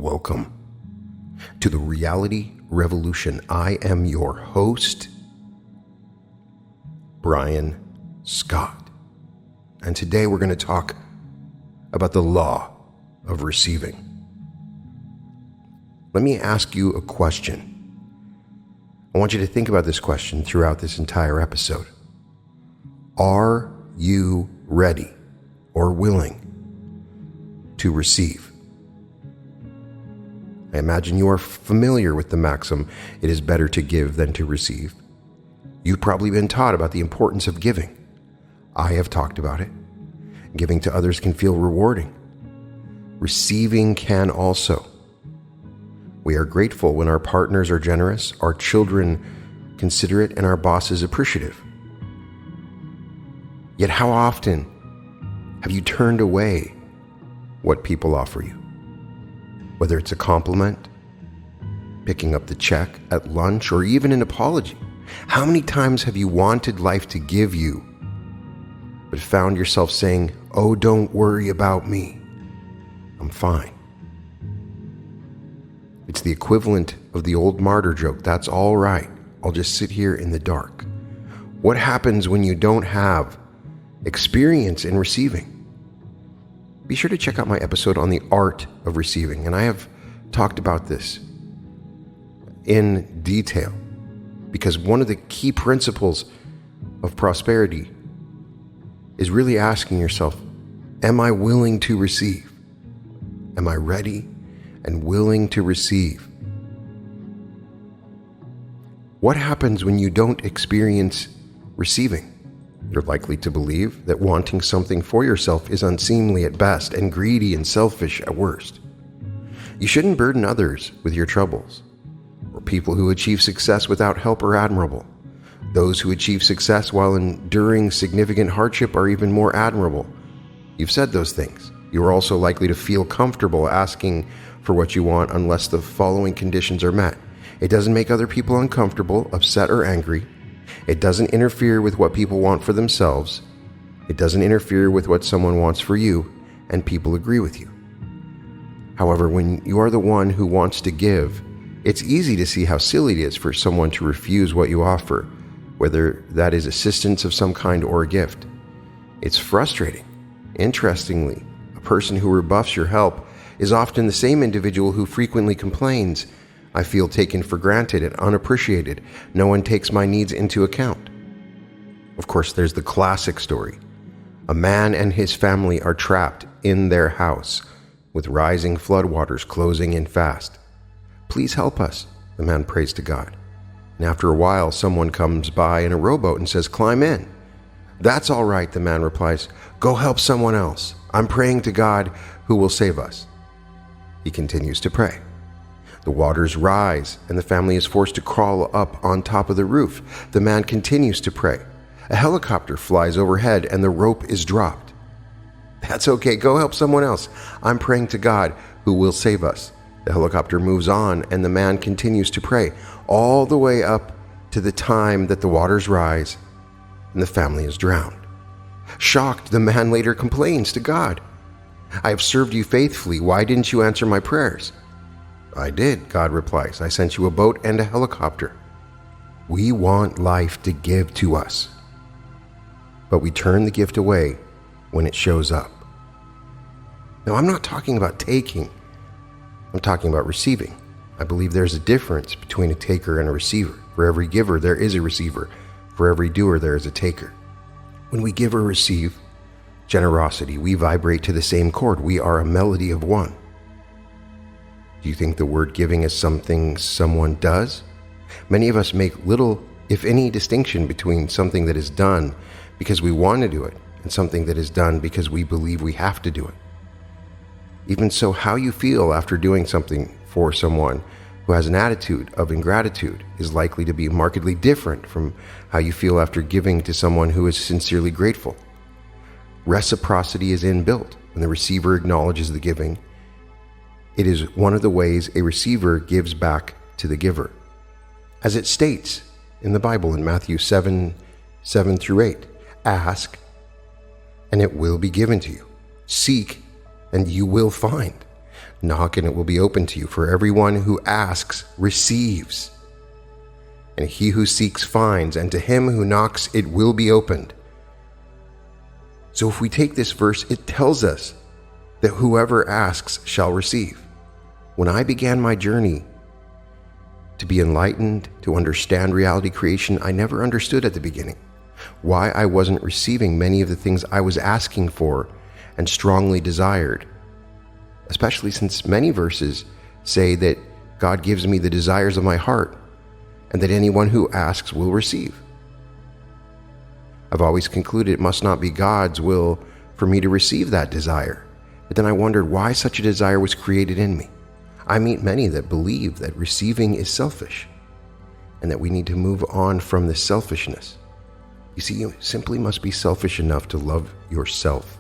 Welcome to the Reality Revolution. I am your host, Brian Scott. And today we're going to talk about the law of receiving. Let me ask you a question. I want you to think about this question throughout this entire episode. Are you ready or willing to receive? I imagine you are familiar with the maxim, it is better to give than to receive. You've probably been taught about the importance of giving. I have talked about it. Giving to others can feel rewarding. Receiving can also. We are grateful when our partners are generous, our children considerate, and our boss is appreciative. Yet how often have you turned away what people offer you? Whether it's a compliment, picking up the check at lunch, or even an apology. How many times have you wanted life to give you, but found yourself saying, "Oh, don't worry about me. I'm fine." It's the equivalent of the old martyr joke. That's all right. I'll just sit here in the dark. What happens when you don't have experience in receiving? Be sure to check out my episode on the art of receiving, and I have talked about this in detail because one of the key principles of prosperity is really asking yourself, am I willing to receive? Am I ready and willing to receive? What happens when you don't experience receiving? You're likely to believe that wanting something for yourself is unseemly at best and greedy and selfish at worst. You shouldn't burden others with your troubles. Or people who achieve success without help are admirable. Those who achieve success while enduring significant hardship are even more admirable. You've said those things. You are also likely to feel comfortable asking for what you want unless the following conditions are met. It doesn't make other people uncomfortable, upset, or angry. It doesn't interfere with what people want for themselves. It doesn't interfere with what someone wants for you, and people agree with you. However, when you are the one who wants to give, it's easy to see how silly it is for someone to refuse what you offer, whether that is assistance of some kind or a gift. It's frustrating. Interestingly, a person who rebuffs your help is often the same individual who frequently complains, "I feel taken for granted and unappreciated. No one takes my needs into account." Of course, there's the classic story. A man and his family are trapped in their house with rising floodwaters closing in fast. "Please help us," the man prays to God. And after a while, someone comes by in a rowboat and says, "Climb in." "That's all right," the man replies. "Go help someone else. I'm praying to God who will save us." He continues to pray. The waters rise, and the family is forced to crawl up on top of the roof. The man continues to pray. A helicopter flies overhead, and the rope is dropped. "That's okay, go help someone else. I'm praying to God who will save us." The helicopter moves on, and the man continues to pray, all the way up to the time that the waters rise, and the family is drowned. Shocked, the man later complains to God, "I have served you faithfully. Why didn't you answer my prayers?" "I did," God replies. "I sent you a boat and a helicopter." We want life to give to us, but we turn the gift away when it shows up. Now, I'm not talking about taking. I'm talking about receiving. I believe there's a difference between a taker and a receiver. For every giver, there is a receiver. For every doer, there is a taker. When we give or receive generosity, we vibrate to the same chord. We are a melody of one. Do you think the word giving is something someone does? Many of us make little, if any, distinction between something that is done because we want to do it and something that is done because we believe we have to do it. Even so, how you feel after doing something for someone who has an attitude of ingratitude is likely to be markedly different from how you feel after giving to someone who is sincerely grateful. Reciprocity is inbuilt. When the receiver acknowledges the giving, it is one of the ways a receiver gives back to the giver. As it states in the Bible in Matthew 7:7-8, "Ask, and it will be given to you. Seek, and you will find. Knock and it will be open to you, for everyone who asks receives, and he who seeks finds, and to him who knocks it will be opened. So if we take this verse, it tells us that whoever asks shall receive. When I began my journey to be enlightened, to understand reality creation, I never understood at the beginning why I wasn't receiving many of the things I was asking for and strongly desired, especially since many verses say that God gives me the desires of my heart and that anyone who asks will receive. I've always concluded it must not be God's will for me to receive that desire. But then I wondered why such a desire was created in me. I meet many that believe that receiving is selfish and that we need to move on from this selfishness. You see, you simply must be selfish enough to love yourself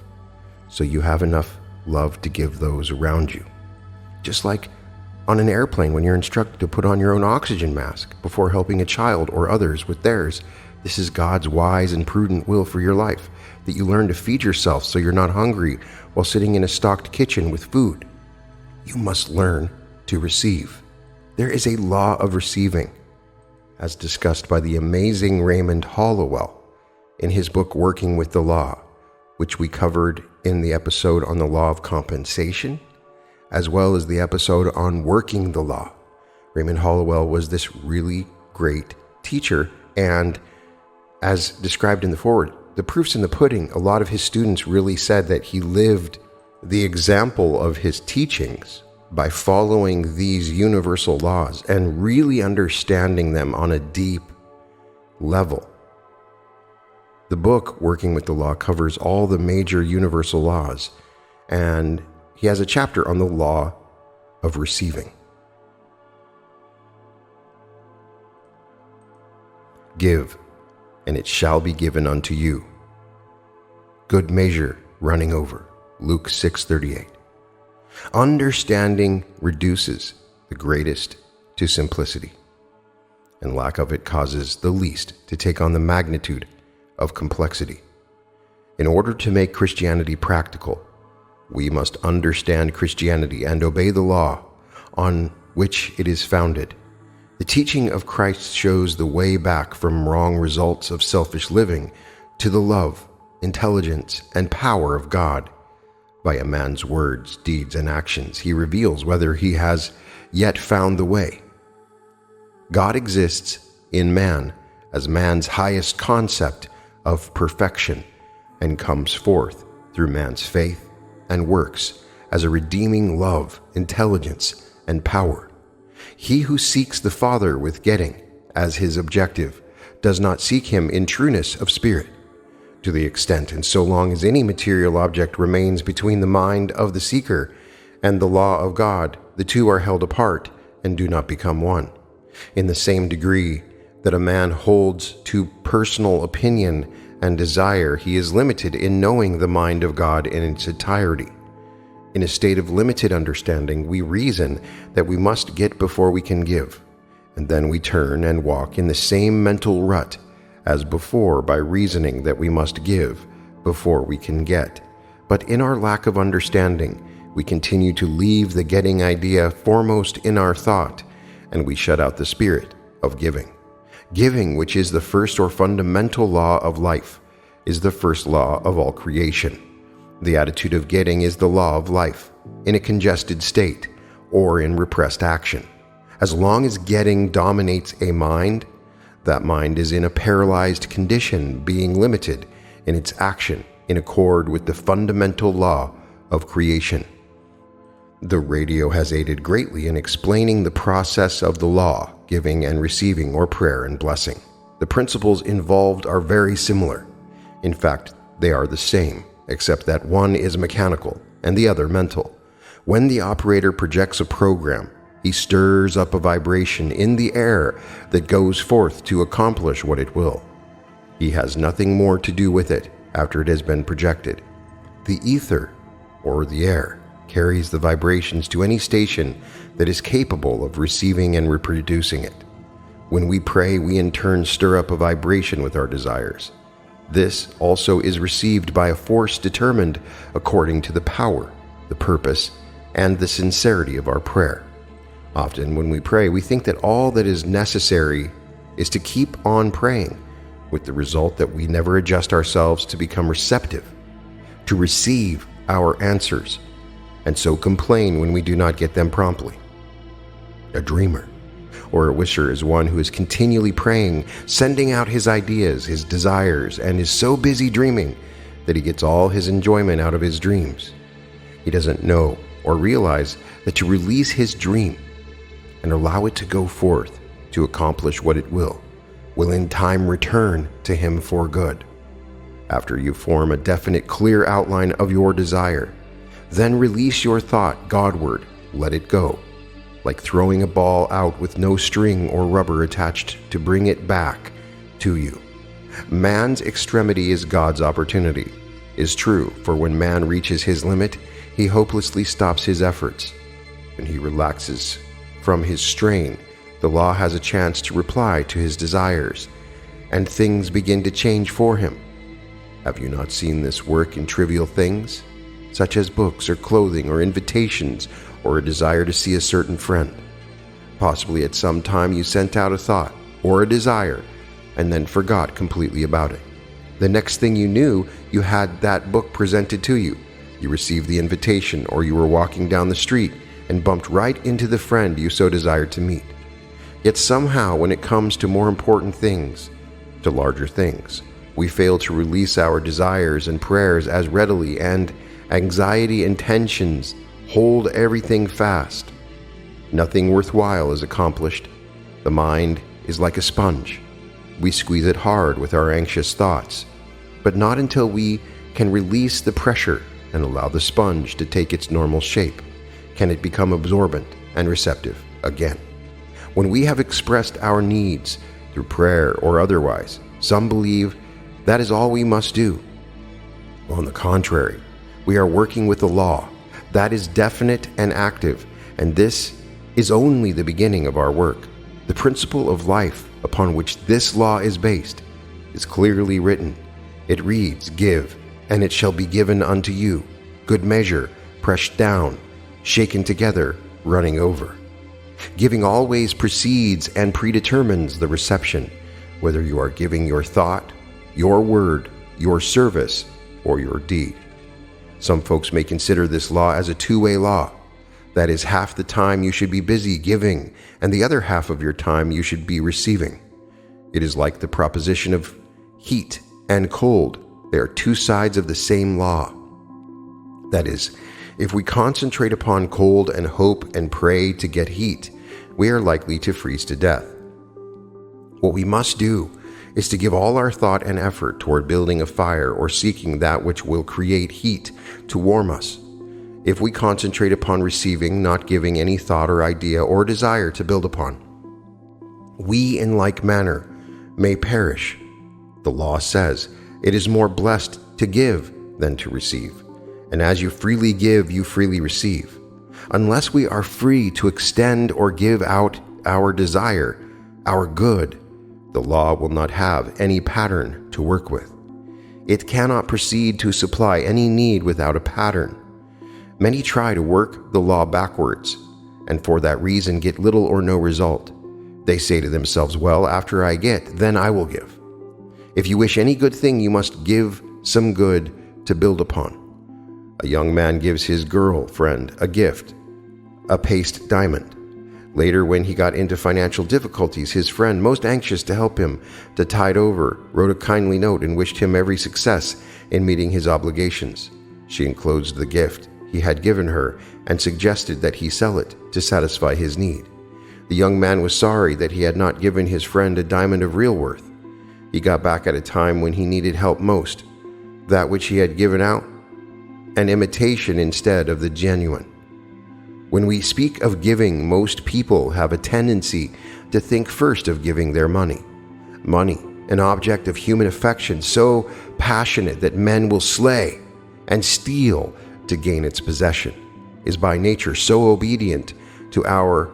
so you have enough love to give those around you. Just like on an airplane when you're instructed to put on your own oxygen mask before helping a child or others with theirs. This is God's wise and prudent will for your life, that you learn to feed yourself so you're not hungry while sitting in a stocked kitchen with food. You must learn to receive. There is a law of receiving, as discussed by the amazing Raymond Hollowell in his book Working with the Law, which we covered in the episode on the law of compensation, as well as the episode on working the law. Raymond Hollowell was this really great teacher, and as described in the foreword, the proof's in the pudding. A lot of his students really said that he lived the example of his teachings by following these universal laws and really understanding them on a deep level. The book, Working with the Law, covers all the major universal laws, and he has a chapter on the law of receiving. Give, and it shall be given unto you. Good measure, running over. Luke 6:38. Understanding reduces the greatest to simplicity, and lack of it causes the least to take on the magnitude of complexity. In order to make Christianity practical, we must understand Christianity and obey the law on which it is founded. The teaching of Christ shows the way back from wrong results of selfish living to the love, intelligence, and power of God. By a man's words, deeds, and actions, he reveals whether he has yet found the way. God exists in man as man's highest concept of perfection and comes forth through man's faith and works as a redeeming love, intelligence, and power. He who seeks the Father with getting as his objective does not seek him in trueness of spirit. To the extent and so long as any material object remains between the mind of the seeker and the law of God, the two are held apart and do not become one. In the same degree that a man holds to personal opinion and desire, he is limited in knowing the mind of God in its entirety. In a state of limited understanding, we reason that we must get before we can give, and then we turn and walk in the same mental rut as before by reasoning that we must give before we can get. But in our lack of understanding, we continue to leave the getting idea foremost in our thought, and we shut out the spirit of giving. Giving, which is the first or fundamental law of life, is the first law of all creation. The attitude of getting is the law of life, in a congested state or in repressed action. As long as getting dominates a mind, that mind is in a paralyzed condition, being limited in its action in accord with the fundamental law of creation. The radio has aided greatly in explaining the process of the law, giving and receiving, or prayer and blessing. The principles involved are very similar. In fact, they are the same, except that one is mechanical and the other mental. When the operator projects a program, he stirs up a vibration in the air that goes forth to accomplish what it will. He has nothing more to do with it after it has been projected. The ether, or the air, carries the vibrations to any station that is capable of receiving and reproducing it. When we pray, we in turn stir up a vibration with our desires. This also is received by a force determined according to the power, the purpose, and the sincerity of our prayer. Often when we pray, we think that all that is necessary is to keep on praying, with the result that we never adjust ourselves to become receptive, to receive our answers, and so complain when we do not get them promptly. A dreamer or a wisher is one who is continually praying, sending out his ideas, his desires, and is so busy dreaming that he gets all his enjoyment out of his dreams. He doesn't know or realize that to release his dream and allow it to go forth to accomplish what it will in time return to him for good. After you form a definite, clear outline of your desire, then release your thought Godward, let it go, like throwing a ball out with no string or rubber attached to bring it back to you. Man's extremity is God's opportunity, is true, for when man reaches his limit, he hopelessly stops his efforts. When he relaxes from his strain, the law has a chance to reply to his desires, and things begin to change for him. Have you not seen this work in trivial things, such as books or clothing or invitations or a desire to see a certain friend? Possibly at some time you sent out a thought or a desire and then forgot completely about it. The next thing you knew, you had that book presented to you. You received the invitation, or you were walking down the street and bumped right into the friend you so desired to meet. Yet somehow, when it comes to more important things, to larger things, we fail to release our desires and prayers as readily, and anxiety and tensions hold everything fast. Nothing worthwhile is accomplished. The mind is like a sponge. We squeeze it hard with our anxious thoughts, but not until we can release the pressure and allow the sponge to take its normal shape can it become absorbent and receptive again. When we have expressed our needs through prayer or otherwise, some believe that is all we must do. On the contrary, we are working with the law that is definite and active, and this is only the beginning of our work. The principle of life upon which this law is based is clearly written. It reads, "Give, and it shall be given unto you, good measure, pressed down, shaken together, running over." Giving always precedes and predetermines the reception, whether you are giving your thought, your word, your service, or your deed. Some folks may consider this law as a two-way law. That is, half the time you should be busy giving, and the other half of your time you should be receiving. It is like the proposition of heat and cold. They are two sides of the same law. That is, if we concentrate upon cold and hope and pray to get heat, we are likely to freeze to death. What we must do is to give all our thought and effort toward building a fire or seeking that which will create heat to warm us. If we concentrate upon receiving, not giving any thought or idea or desire to build upon, we in like manner may perish. The law says it is more blessed to give than to receive. And as you freely give, you freely receive. Unless we are free to extend or give out our desire, our good, the law will not have any pattern to work with. It cannot proceed to supply any need without a pattern. Many try to work the law backwards, and for that reason get little or no result. They say to themselves, "Well, after I get, then I will give." If you wish any good thing, you must give some good to build upon. A young man gives his girlfriend a gift, a paste diamond. Later, when he got into financial difficulties, his friend, most anxious to help him to tide over, wrote a kindly note and wished him every success in meeting his obligations. She enclosed the gift he had given her and suggested that he sell it to satisfy his need. The young man was sorry that he had not given his friend a diamond of real worth. He got back at a time when he needed help most, that which he had given out, an imitation instead of the genuine. When we speak of giving, most people have a tendency to think first of giving their money. Money, an object of human affection so passionate that men will slay and steal to gain its possession, is by nature so obedient to our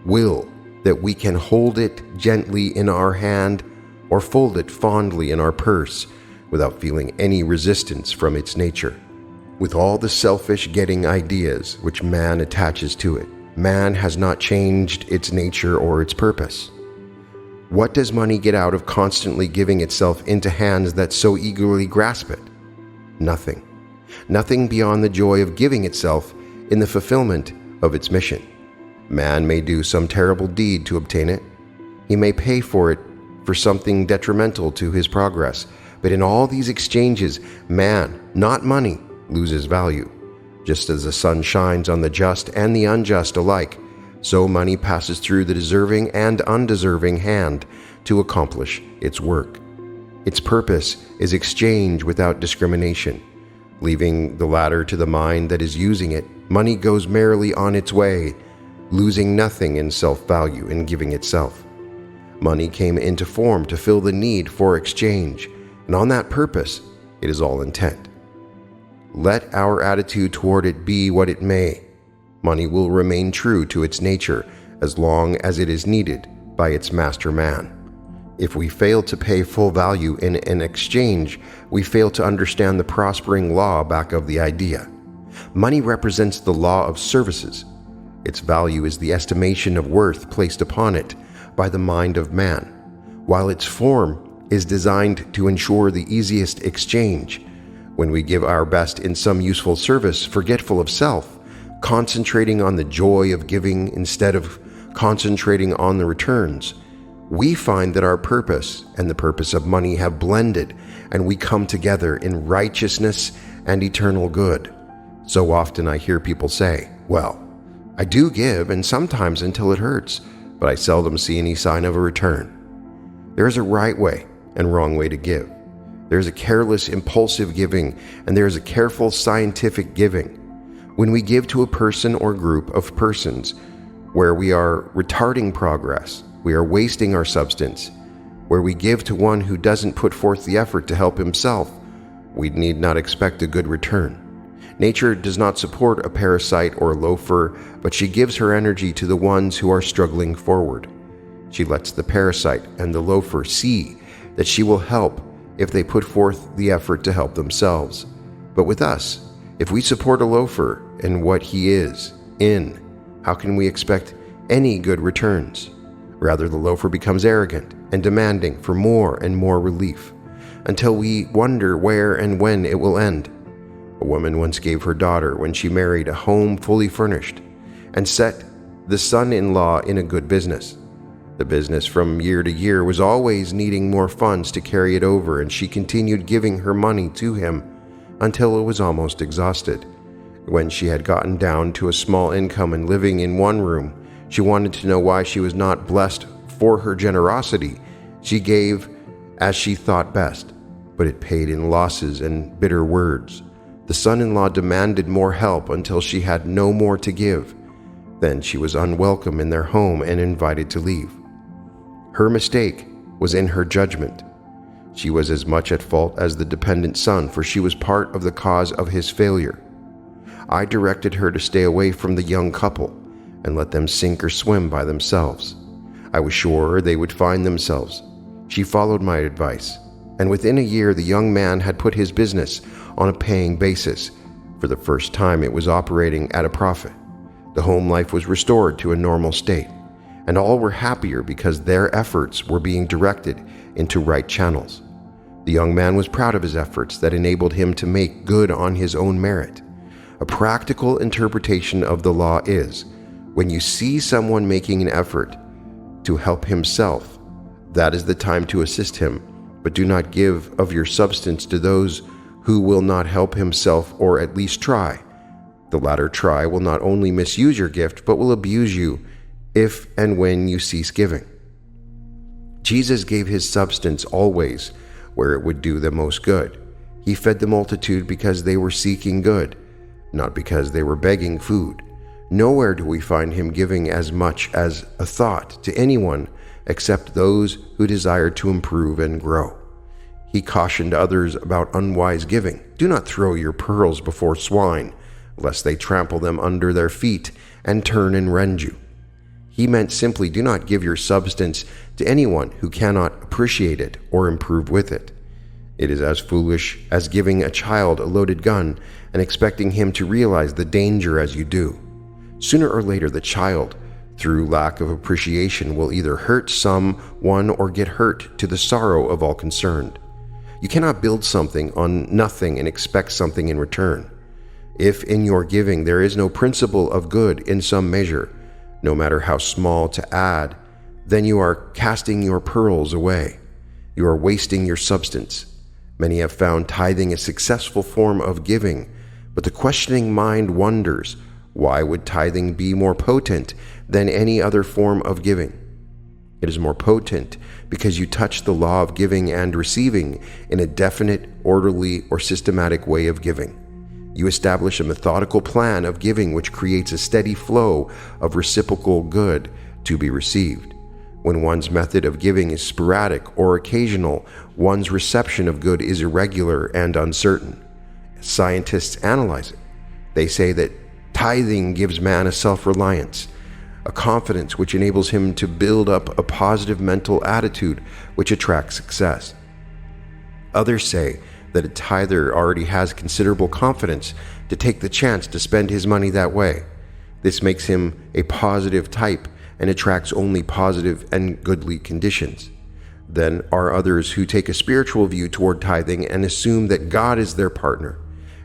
will that we can hold it gently in our hand or fold it fondly in our purse without feeling any resistance from its nature. With all the selfish getting ideas which man attaches to it, man has not changed its nature or its purpose. What does money get out of constantly giving itself into hands that so eagerly grasp it? Nothing. Nothing beyond the joy of giving itself in the fulfillment of its mission. Man may do some terrible deed to obtain it. He may pay for it for something detrimental to his progress. But in all these exchanges, man, not money, loses value. Just as the sun shines on the just and the unjust alike, so money passes through the deserving and undeserving hand to accomplish its work. Its purpose is exchange without discrimination. Leaving the latter to the mind that is using it, money goes merrily on its way, losing nothing in self-value in giving itself. Money came into form to fill the need for exchange, and on that purpose, it is all intent. Let our attitude toward it be what it may. Money will remain true to its nature as long as it is needed by its master man. If we fail to pay full value in an exchange, we fail to understand the prospering law back of the idea. Money represents the law of services. Its value is the estimation of worth placed upon it by the mind of man, while its form is designed to ensure the easiest exchange. When we give our best in some useful service, forgetful of self, concentrating on the joy of giving instead of concentrating on the returns, we find that our purpose and the purpose of money have blended, and we come together in righteousness and eternal good. So often I hear people say, well, I do give, and sometimes until it hurts, but I seldom see any sign of a return. There is a right way and wrong way to give. There is a careless, impulsive giving, and there is a careful, scientific giving. When we give to a person or group of persons where we are retarding progress, we are wasting our substance. Where we give to one who doesn't put forth the effort to help himself, we need not expect a good return. Nature does not support a parasite or loafer, but she gives her energy to the ones who are struggling forward. She lets the parasite and the loafer see that she will help if they put forth the effort to help themselves. But with us, if we support a loafer in what he is in, how can we expect any good returns? Rather, the loafer becomes arrogant and demanding for more and more relief, until we wonder where and when it will end. A woman once gave her daughter, when she married, a home fully furnished, and set the son-in-law in a good business. The business from year to year was always needing more funds to carry it over, and she continued giving her money to him until it was almost exhausted. When she had gotten down to a small income and living in one room, she wanted to know why she was not blessed for her generosity. She gave as she thought best, but it paid in losses and bitter words. The son-in-law demanded more help until she had no more to give. Then she was unwelcome in their home and invited to leave. Her mistake was in her judgment. She was as much at fault as the dependent son, for she was part of the cause of his failure. I directed her to stay away from the young couple and let them sink or swim by themselves. I was sure they would find themselves. She followed my advice, and within a year the young man had put his business on a paying basis. For the first time it was operating at a profit. The home life was restored to a normal state, and all were happier because their efforts were being directed into right channels. The young man was proud of his efforts that enabled him to make good on his own merit. A practical interpretation of the law is, when you see someone making an effort to help himself, that is the time to assist him, but do not give of your substance to those who will not help himself or at least try. The latter try will not only misuse your gift, but will abuse you if and when you cease giving. Jesus gave his substance always where it would do the most good. He fed the multitude because they were seeking good, not because they were begging food. Nowhere do we find him giving as much as a thought to anyone except those who desired to improve and grow. He cautioned others about unwise giving. Do not throw your pearls before swine, lest they trample them under their feet and turn and rend you. He meant simply, do not give your substance to anyone who cannot appreciate it or improve with it. It is as foolish as giving a child a loaded gun and expecting him to realize the danger as you do. Sooner or later, the child, through lack of appreciation, will either hurt someone or get hurt to the sorrow of all concerned. You cannot build something on nothing and expect something in return. If in your giving there is no principle of good in some measure, no matter how small, to add, then you are casting your pearls away. You are wasting your substance. Many have found tithing a successful form of giving, but the questioning mind wonders, why would tithing be more potent than any other form of giving? It is more potent because you touch the law of giving and receiving in a definite, orderly, or systematic way of giving. You establish a methodical plan of giving which creates a steady flow of reciprocal good to be received. When one's method of giving is sporadic or occasional, one's reception of good is irregular and uncertain. Scientists analyze it. They say that tithing gives man a self-reliance, a confidence which enables him to build up a positive mental attitude which attracts success. Others say that a tither already has considerable confidence to take the chance to spend his money that way. This makes him a positive type and attracts only positive and goodly conditions. Then are others who take a spiritual view toward tithing and assume that God is their partner,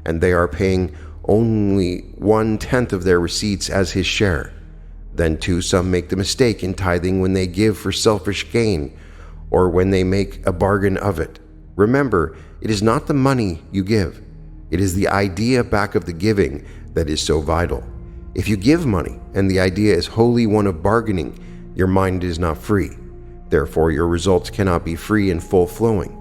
and they are paying only 1/10 of their receipts as his share. Then too, some make the mistake in tithing when they give for selfish gain, or when they make a bargain of it. Remember, it is not the money you give. It is the idea back of the giving that is so vital. If you give money and the idea is wholly one of bargaining, your mind is not free. Therefore, your results cannot be free and full-flowing.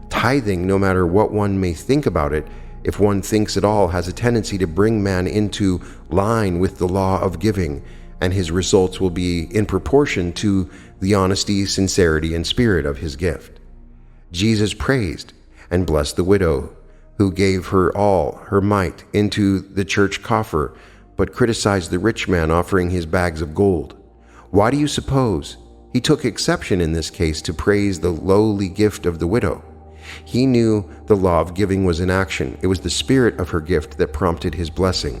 Tithing, no matter what one may think about it, if one thinks at all, has a tendency to bring man into line with the law of giving, and his results will be in proportion to the honesty, sincerity, and spirit of his gift. Jesus praised and blessed the widow who gave her all her mite into the church coffer, but criticized the rich man offering his bags of gold. Why do you suppose he took exception in this case to praise the lowly gift of the widow? He knew the law of giving was in action. It was the spirit of her gift that prompted his blessing.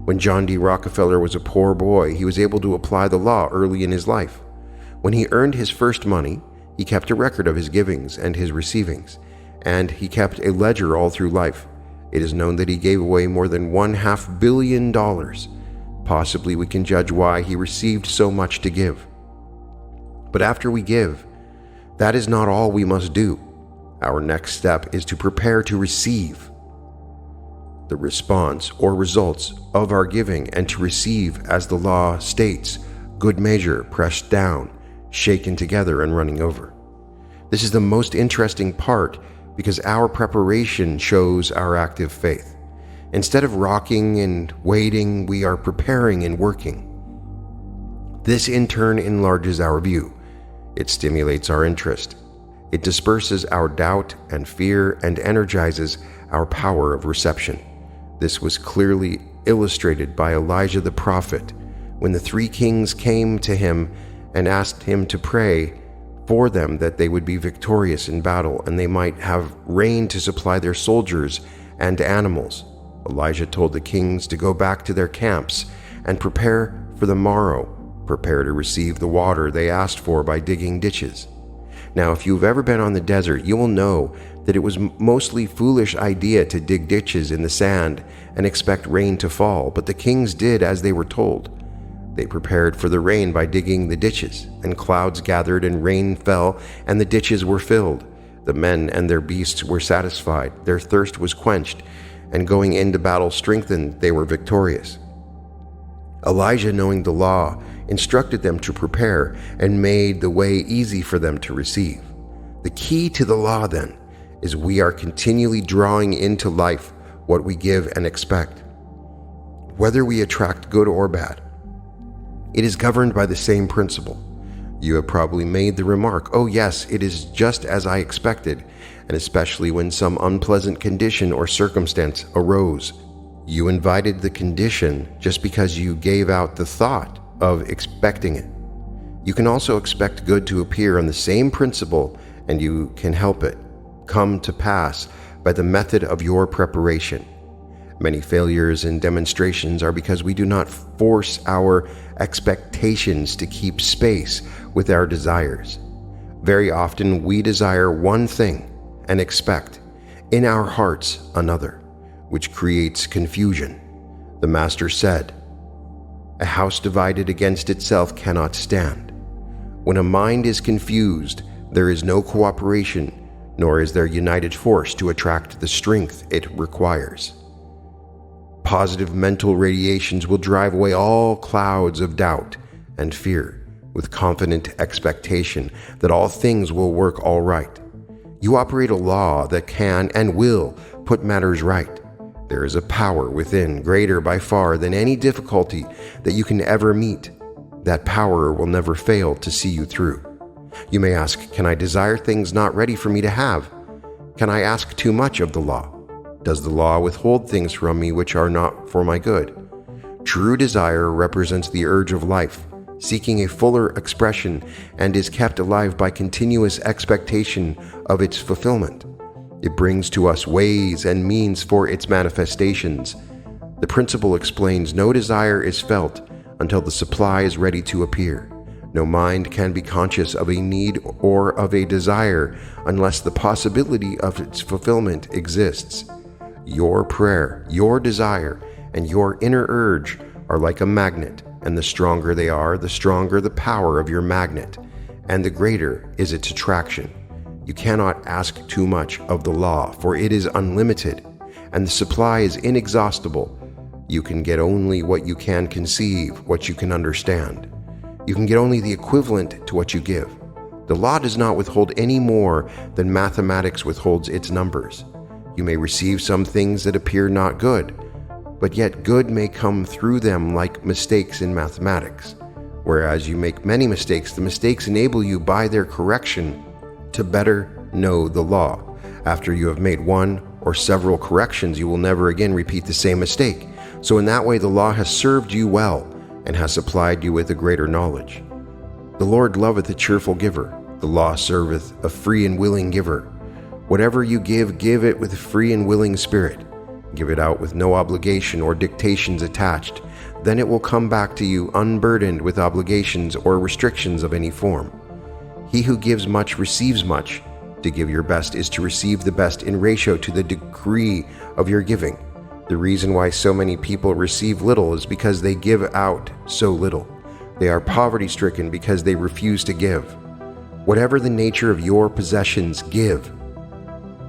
When John D. Rockefeller was a poor boy, he was able to apply the law early in his life. When he earned his first money, he kept a record of his givings and his receivings, and he kept a ledger all through life. It is known that he gave away more than $500 million. Possibly we can judge why he received so much to give. But after we give, that is not all we must do. Our next step is to prepare to receive the response or results of our giving, and to receive, as the law states, good measure, pressed down, shaken together, and running over. This is the most interesting part, because our preparation shows our active faith. Instead of rocking and waiting, we are preparing and working. This in turn enlarges our view. It stimulates our interest. It disperses our doubt and fear and energizes our power of reception. This was clearly illustrated by Elijah the prophet, when the 3 kings came to him and asked him to pray for them that they would be victorious in battle and they might have rain to supply their soldiers and animals. Elijah told the kings to go back to their camps and prepare for the morrow, prepare to receive the water they asked for by digging ditches. Now, if you've ever been on the desert, you will know that it was mostly foolish idea to dig ditches in the sand and expect rain to fall, but the kings did as they were told. They prepared for the rain by digging the ditches, and clouds gathered and rain fell, and the ditches were filled. The men and their beasts were satisfied, their thirst was quenched, and going into battle strengthened, they were victorious. Elijah, knowing the law, instructed them to prepare and made the way easy for them to receive. The key to the law, then, is we are continually drawing into life what we give and expect, whether we attract good or bad. It is governed by the same principle. You have probably made the remark, "Oh yes, it is just as I expected," and especially when some unpleasant condition or circumstance arose. You invited the condition just because you gave out the thought of expecting it. You can also expect good to appear on the same principle, and you can help it. come to pass by the method of your preparation. Many failures and demonstrations are because we do not force our expectations to keep space with our desires. Very often we desire one thing and expect in our hearts another, which creates confusion. The Master said, "A house divided against itself cannot stand." When a mind is confused, there is no cooperation, nor is there united force to attract the strength it requires. Positive mental radiations will drive away all clouds of doubt and fear, with confident expectation that all things will work all right. You operate a law that can and will put matters right. There is a power within greater by far than any difficulty that you can ever meet. That power will never fail to see you through. You may ask, can I desire things not ready for me to have? Can I ask too much of the law? Does the law withhold things from me which are not for my good? True desire represents the urge of life, seeking a fuller expression, and is kept alive by continuous expectation of its fulfillment. It brings to us ways and means for its manifestations. The principle explains no desire is felt until the supply is ready to appear. No mind can be conscious of a need or of a desire unless the possibility of its fulfillment exists. Your prayer, your desire, and your inner urge are like a magnet, and the stronger they are, the stronger the power of your magnet, and the greater is its attraction. You cannot ask too much of the law, for it is unlimited, and the supply is inexhaustible. You can get only what you can conceive, what you can understand. You can get only the equivalent to what you give. The law does not withhold any more than mathematics withholds its numbers. You may receive some things that appear not good, but yet good may come through them like mistakes in mathematics. Whereas you make many mistakes, the mistakes enable you by their correction to better know the law. After you have made one or several corrections, you will never again repeat the same mistake. So in that way, the law has served you well and has supplied you with a greater knowledge. The Lord loveth a cheerful giver. The law serveth a free and willing giver. Whatever you give, give it with a free and willing spirit. Give it out with no obligation or dictations attached. Then it will come back to you unburdened with obligations or restrictions of any form. He who gives much receives much. To give your best is to receive the best in ratio to the degree of your giving. The reason why so many people receive little is because they give out so little. They are poverty-stricken because they refuse to give. Whatever the nature of your possessions, give,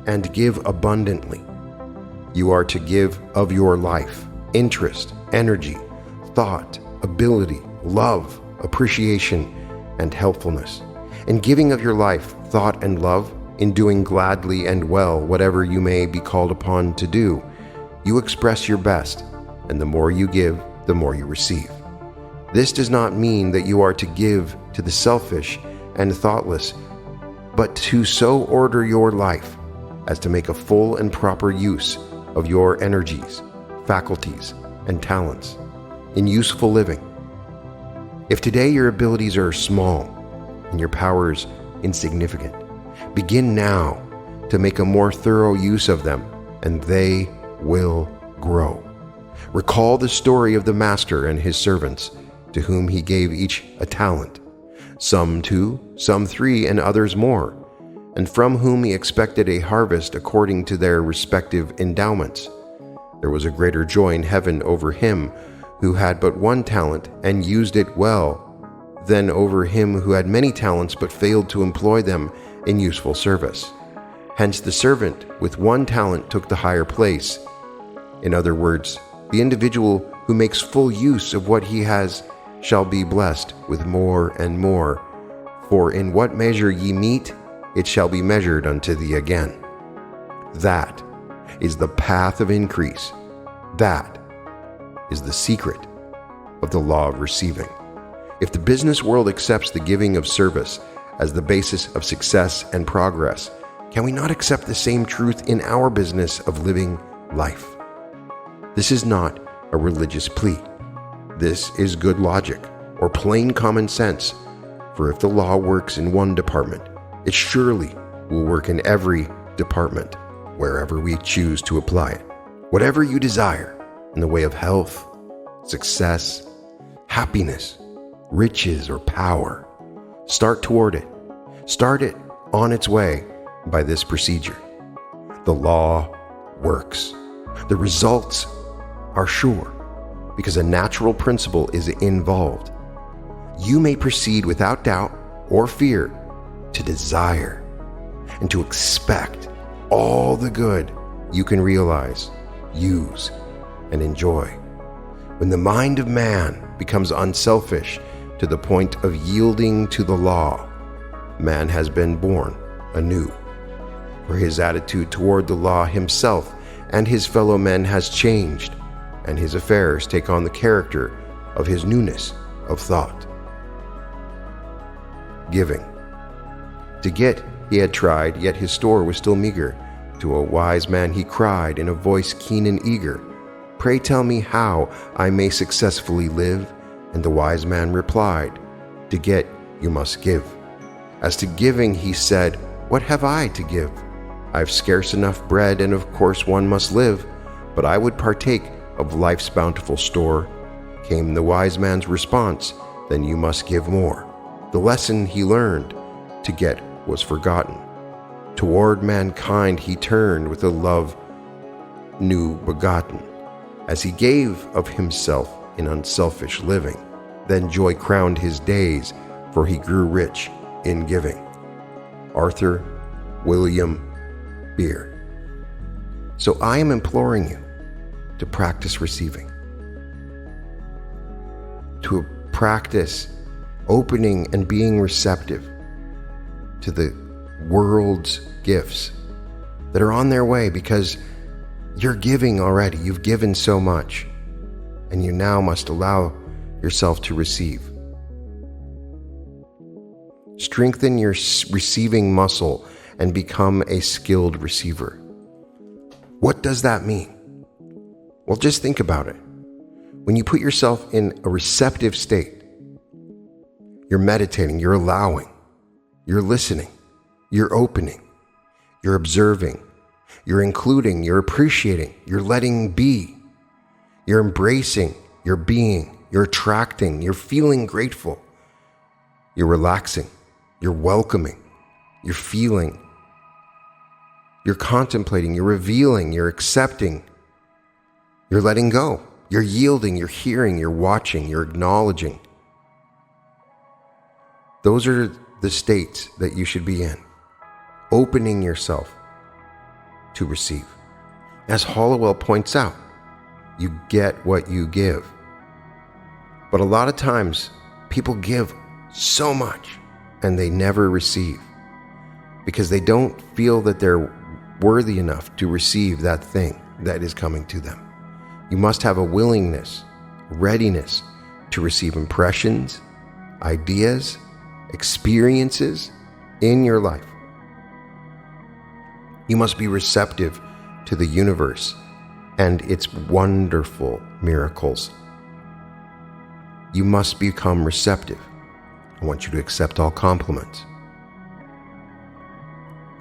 and give abundantly. You are to give of your life, interest, energy, thought, ability, love, appreciation, and helpfulness. In giving of your life, thought, and love, in doing gladly and well whatever you may be called upon to do, you express your best, and the more you give, the more you receive. This does not mean that you are to give to the selfish and thoughtless, but to so order your life as to make a full and proper use of your energies, faculties, and talents in useful living. If today your abilities are small and your powers insignificant, begin now to make a more thorough use of them, and they will grow. Recall the story of the master and his servants, to whom he gave each a talent, some 2, some 3, and others more, and from whom he expected a harvest according to their respective endowments. There was a greater joy in heaven over him who had but 1 talent and used it well than over him who had many talents but failed to employ them in useful service. Hence the servant with 1 talent took the higher place. In other words, the individual who makes full use of what he has shall be blessed with more and more. For in what measure ye meet, it shall be measured unto thee again. That is the path of increase. That is the secret of the law of receiving. If the business world accepts the giving of service as the basis of success and progress, can we not accept the same truth in our business of living life? This is not a religious plea. This is good logic, or plain common sense, for if the law works in one department, it surely will work in every department, wherever we choose to apply it. Whatever you desire in the way of health, success, happiness, riches, or power, start toward it. Start it on its way by this procedure. The law works. The results are sure because a natural principle is involved. You may proceed without doubt or fear to desire and to expect all the good you can realize, use, and enjoy. When the mind of man becomes unselfish to the point of yielding to the law, man has been born anew. For his attitude toward the law himself and his fellow men has changed, and his affairs take on the character of his newness of thought. Giving. To get he had tried, yet his store was still meager. To a wise man he cried in a voice keen and eager, "Pray tell me how I may successfully live." And the wise man replied, "To get you must give." As to giving he said, "What have I to give? I've scarce enough bread, and of course one must live, but I would partake of life's bountiful store." Came the wise man's response, "Then you must give more." The lesson he learned to get was forgotten. Toward mankind he turned with a love new begotten, as he gave of himself in unselfish living. Then joy crowned his days, for he grew rich in giving. Arthur William Beer. So I am imploring you to practice receiving, to practice opening and being receptive to the world's gifts that are on their way, because you're giving already. You've given so much, and you now must allow yourself to receive. Strengthen your receiving muscle and become a skilled receiver. What does that mean? Well, just think about it. When you put yourself in a receptive state, you're meditating, you're allowing, you're listening, you're opening, you're observing, you're including, you're appreciating, you're letting be, you're embracing, you're being, you're attracting, you're feeling grateful, you're relaxing, you're welcoming, you're feeling, you're contemplating, you're revealing, you're accepting, you're letting go, you're yielding, you're hearing, you're watching, you're acknowledging. Those are the states that you should be in. Opening yourself to receive. As Hollowell points out, you get what you give. But a lot of times, people give so much and they never receive because they don't feel that they're worthy enough to receive that thing that is coming to them. You must have a willingness, readiness to receive impressions, ideas, experiences in your life. You must be receptive to the universe and its wonderful miracles. You must become receptive. I want you to accept all compliments.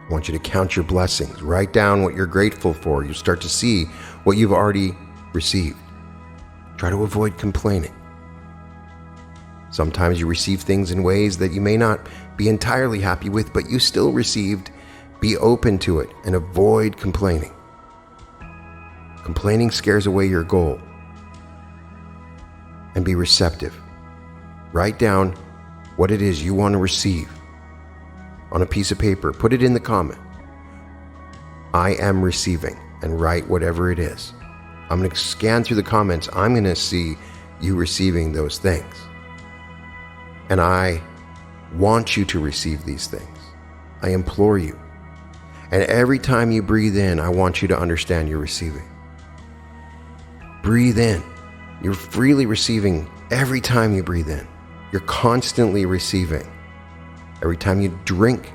I want you to count your blessings. Write down what you're grateful for. You start to see what you've already received. Try to avoid complaining. Sometimes you receive things in ways that you may not be entirely happy with, but you still received. Be open to it and avoid complaining. Complaining scares away your goal. And be receptive. Write down what it is you want to receive on a piece of paper. Put it in the comment. I am receiving, and write whatever it is. I'm going to scan through the comments. I'm going to see you receiving those things. And I want you to receive these things. I implore you. And every time you breathe in, I want you to understand you're receiving. Breathe in. You're freely receiving every time you breathe in. You're constantly receiving. Every time you drink,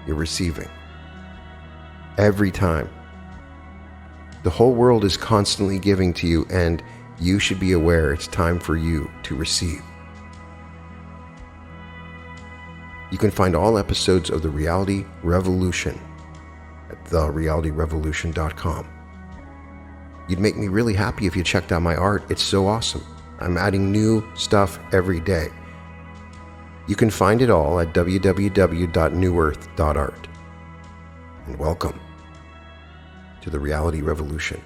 you're receiving. Every time. The whole world is constantly giving to you, and you should be aware it's time for you to receive. You can find all episodes of The Reality Revolution at therealityrevolution.com. You'd make me really happy if you checked out my art. It's so awesome. I'm adding new stuff every day. You can find it all at www.newearth.art. And welcome to the Reality Revolution.